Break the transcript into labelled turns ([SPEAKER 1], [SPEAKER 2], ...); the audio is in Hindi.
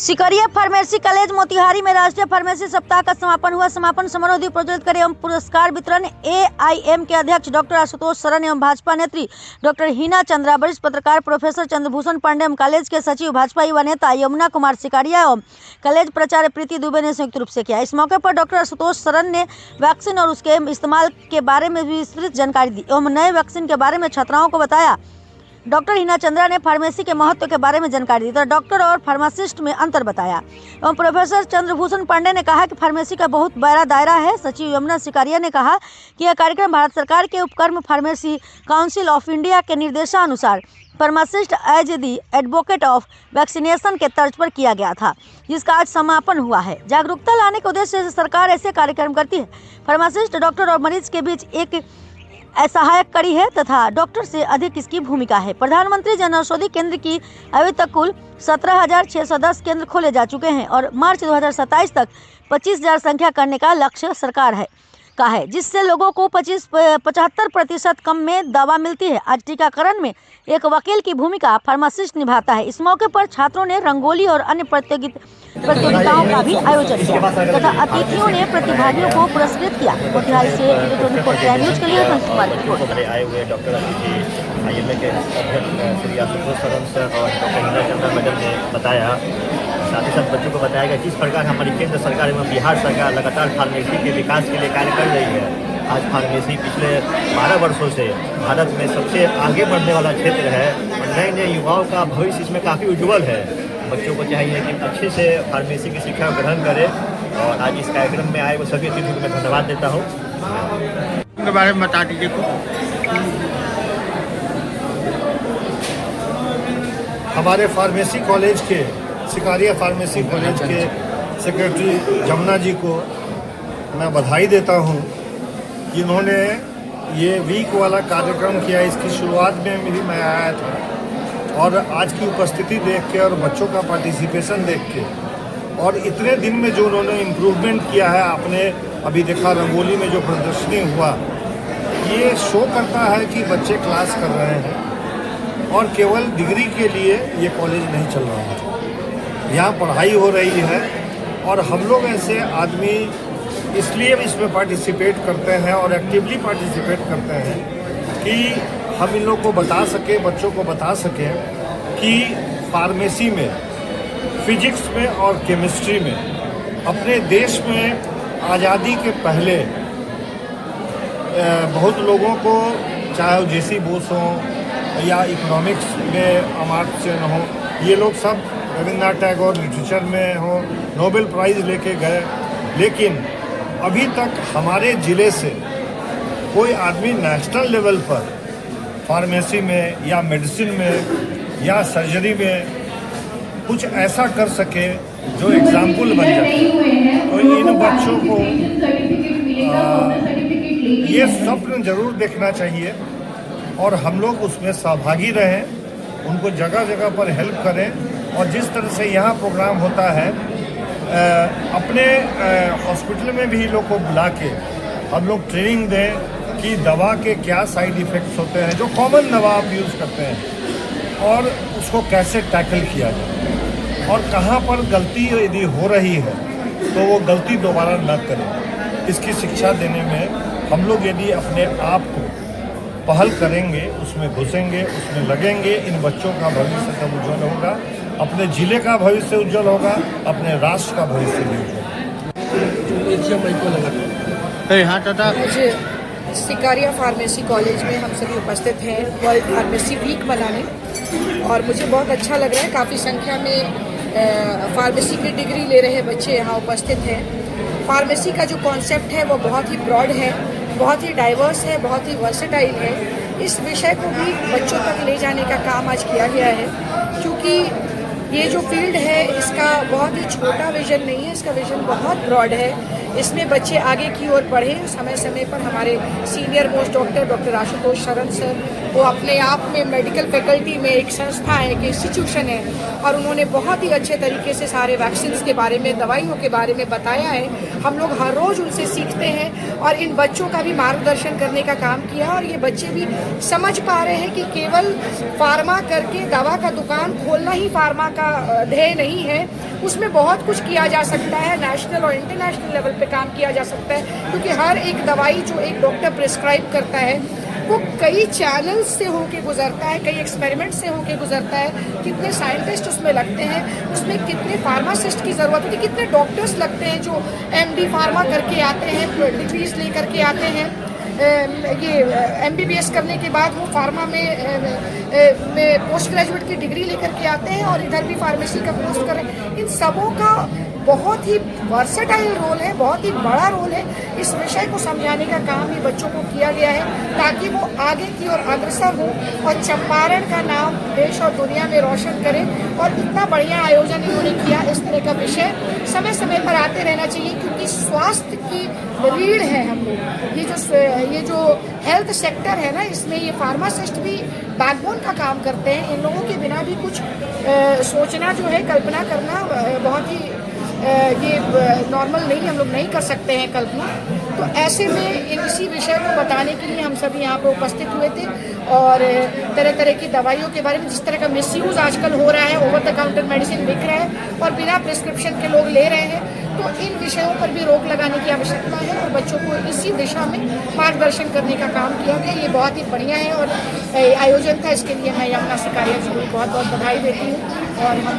[SPEAKER 1] सिकरिया फार्मेसी कॉलेज मोतिहारी में राष्ट्रीय फार्मेसी सप्ताह का समापन हुआ। समापन समारोह दीप प्रज्वलित कर एवं पुरस्कार वितरण AIM के अध्यक्ष डॉक्टर आशुतोष सरन एवं भाजपा नेत्री डॉक्टर हिना चंद्रा, वरिष्ठ पत्रकार प्रोफेसर चंद्रभूषण पांडे एवं कॉलेज के सचिव भाजपा युवा नेता यमुना कुमार सिकारिया एवं कॉलेज प्राचार्य प्रीति दुबे ने संयुक्त रूप से किया। इस मौके पर डॉक्टर आशुतोष सरन ने वैक्सीन और उसके इस्तेमाल के बारे में विस्तृत जानकारी दी एवं नए वैक्सीन के बारे में छात्राओं को बताया। डॉक्टर हिना चंद्रा ने फार्मेसी के महत्व के बारे में जानकारी दी तो डॉक्टर और फार्मासिस्ट में अंतर बताया एवं प्रोफेसर चंद्रभूषण पांडे ने कहा कि फार्मेसी का बहुत बड़ा दायरा है। सचिव यमुना सिकारिया ने कहा कि यह कार्यक्रम भारत सरकार के उपक्रम फार्मेसी काउंसिल ऑफ इंडिया के निर्देशानुसार pharmacist as the advocate of vaccination के तर्ज पर किया गया था, जिसका आज समापन हुआ है। जागरूकता लाने के उद्देश्य से सरकार ऐसे कार्यक्रम करती है। फार्मासिस्ट डॉक्टर और मरीज के बीच एक सहायक कड़ी है तथा डॉक्टर से अधिक इसकी भूमिका है। प्रधानमंत्री जन औषधि केंद्र की अभी तक कुल 17,610 केंद्र खोले जा चुके हैं और मार्च 2027 तक 25,000 संख्या करने का लक्ष्य सरकार का है, जिससे लोगों को 75% कम में दवा मिलती है। आज टीकाकरण में एक वकील की भूमिका फार्मासिस्ट निभाता है। इस मौके पर छात्रों ने रंगोली और अन्य प्रतियोगिताओं का भी आयोजन किया तथा अतिथियों ने प्रतिभागियों को पुरस्कृत किया। मोतिहारी से इलेक्ट्रॉनिक प्राइम न्यूज के लिए
[SPEAKER 2] आए हुए डॉक्टर IMA के अध्यक्ष श्री आशुतोष सरन सर और डॉक्टर हिना चंद्रा मैडम ने बताया, साथ ही साथ बच्चों को बताया गया किस प्रकार हमारी केंद्र सरकार एवं बिहार सरकार लगातार फार्मेसी के विकास के लिए कार्य कर रही है। आज फार्मेसी पिछले 12 वर्षों से भारत में सबसे आगे बढ़ने वाला क्षेत्र है और नए नए युवाओं का भविष्य इसमें काफ़ी उज्जवल है। बच्चों को चाहिए कि अच्छे से फार्मेसी की शिक्षा ग्रहण करें और आज इस कार्यक्रम में आए वो सभी अतिथियों को मैं धन्यवाद देता हूँ।
[SPEAKER 3] उनके बारे में बता दीजिए कुछ।
[SPEAKER 4] हमारे फार्मेसी कॉलेज के सिकारिया फार्मेसी कॉलेज के सेक्रेटरी जमुना जी को मैं बधाई देता हूं कि उन्होंने ये वीक वाला कार्यक्रम किया। इसकी शुरुआत में भी मैं आया था और आज की उपस्थिति देख के और बच्चों का पार्टिसिपेशन देख के और इतने दिन में जो उन्होंने इम्प्रूवमेंट किया है, आपने अभी देखा रंगोली में जो प्रदर्शनी हुआ, ये शो करता है कि बच्चे क्लास कर रहे हैं और केवल डिग्री के लिए ये कॉलेज नहीं चल रहा है। यहाँ पढ़ाई हो रही है और हम लोग ऐसे आदमी इसलिए इसमें पार्टिसिपेट करते हैं और एक्टिवली पार्टिसिपेट करते हैं कि हम इन लोग को बता सकें, बच्चों को बता सकें कि फार्मेसी में, फिजिक्स में और केमिस्ट्री में अपने देश में आज़ादी के पहले बहुत लोगों को, चाहे वो JC बोस हों या इकोनॉमिक्स में अमर्त्य सेन हो, ये लोग सब रविन्द्रनाथ टैगोर लिटरेचर में हो नोबेल प्राइज़ लेके गए, लेकिन अभी तक हमारे ज़िले से कोई आदमी नेशनल लेवल पर फार्मेसी में या मेडिसिन में या सर्जरी में कुछ ऐसा कर सके जो एग्जाम्पल बन जाए। तो इन बच्चों को ये स्वप्न जरूर देखना चाहिए और हम लोग उसमें सहभागी रहें, उनको जगह जगह पर हेल्प करें। और जिस तरह से यहाँ प्रोग्राम होता है, अपने हॉस्पिटल में भी लोग को बुला के हम लोग ट्रेनिंग दें कि दवा के क्या साइड इफ़ेक्ट्स होते हैं, जो कॉमन दवा आप यूज़ करते हैं, और उसको कैसे टैकल किया जाए और कहाँ पर गलती यदि हो रही है तो वो गलती दोबारा न करें। इसकी शिक्षा देने में हम लोग यदि अपने आप को पहल करेंगे, उसमें घुसेंगे, उसमें लगेंगे, इन बच्चों का भविष्य तब उज्जवल होगा, अपने ज़िले का भविष्य उज्जवल होगा, अपने राष्ट्र का भविष्य भी उज्जवल होगा।
[SPEAKER 5] मुझे सिकारिया फार्मेसी कॉलेज में हम सभी उपस्थित हैं वर्ल्ड फार्मेसी वीक मनाने और मुझे बहुत अच्छा लग रहा है। काफ़ी संख्या में फार्मेसी की डिग्री ले रहे बच्चे यहाँ उपस्थित हैं। फार्मेसी का जो कॉन्सेप्ट है वो बहुत ही ब्रॉड है, बहुत ही डाइवर्स है, बहुत ही वर्सेटाइल है। इस विषय को भी बच्चों तक ले जाने का काम आज किया गया है, क्योंकि ये जो फील्ड है इसका बहुत ही छोटा विजन नहीं है, इसका विजन बहुत ब्रॉड है। इसमें बच्चे आगे की ओर बढ़ें। समय समय पर हमारे सीनियर मोस्ट डॉक्टर आशुतोष शरण सर, वो अपने आप में मेडिकल फैकल्टी में एक संस्था है, एक इंस्टीट्यूशन है, और उन्होंने बहुत ही अच्छे तरीके से सारे वैक्सीन के बारे में, दवाइयों के बारे में बताया है। हम लोग हर रोज़ उनसे सीखते हैं और इन बच्चों का भी मार्गदर्शन करने का काम किया, और ये बच्चे भी समझ पा रहे हैं कि केवल फार्मा करके दवा का दुकान खोलना ही फार्मा का ध्येय नहीं है। उसमें बहुत कुछ किया जा सकता है, नेशनल और इंटरनेशनल लेवल पे काम किया जा सकता है, क्योंकि हर एक दवाई जो एक डॉक्टर प्रिस्क्राइब करता है वो कई चैनल्स से होके गुजरता है, कई एक्सपेरिमेंट से होके गुजरता है। कितने साइंटिस्ट उसमें लगते हैं, उसमें कितने फार्मासिस्ट की ज़रूरत होती है, कितने डॉक्टर्स लगते हैं जो MD फार्मा करके आते हैं, डिग्रीज ले करके आते हैं, ये MBBS करने के बाद वो फार्मा में पोस्ट ग्रेजुएट की डिग्री लेकर के आते हैं और इधर भी फार्मेसी का कोर्स करें। इन सबों का बहुत ही वर्सेटाइल रोल है, बहुत ही बड़ा रोल है। इस विषय को समझाने का काम ये बच्चों को किया गया है ताकि वो आगे की ओर अग्रसर हो और चंपारण का नाम देश और दुनिया में रोशन करें। और इतना बढ़िया आयोजन इन्होंने किया। इस तरह का विषय समय समय पर आते रहना चाहिए, क्योंकि स्वास्थ्य की रीढ़ है हम लोग। ये जो हेल्थ सेक्टर है ना, इसमें ये फार्मासिस्ट भी बैकबोन का काम करते हैं। इन लोगों के बिना भी कुछ सोचना जो है, कल्पना करना बहुत ही ये नॉर्मल नहीं, हम लोग नहीं कर सकते हैं कल्पना। तो ऐसे में इसी विषय को बताने के लिए हम सभी यहाँ पर उपस्थित हुए थे, और तरह तरह की दवाइयों के बारे में, जिस तरह का मिसयूज़ आजकल हो रहा है, ओवर द काउंटर मेडिसिन बिक रहा है और बिना प्रिस्क्रिप्शन के लोग ले रहे हैं, तो इन विषयों पर भी रोक लगाने की आवश्यकता है और बच्चों को इसी दिशा में मार्गदर्शन करने का काम किया गया। ये बहुत ही बढ़िया है और आयोजन था, इसके लिए मैं यमुना सिकारिया जी को बहुत बहुत बधाई देती हूँ। और हम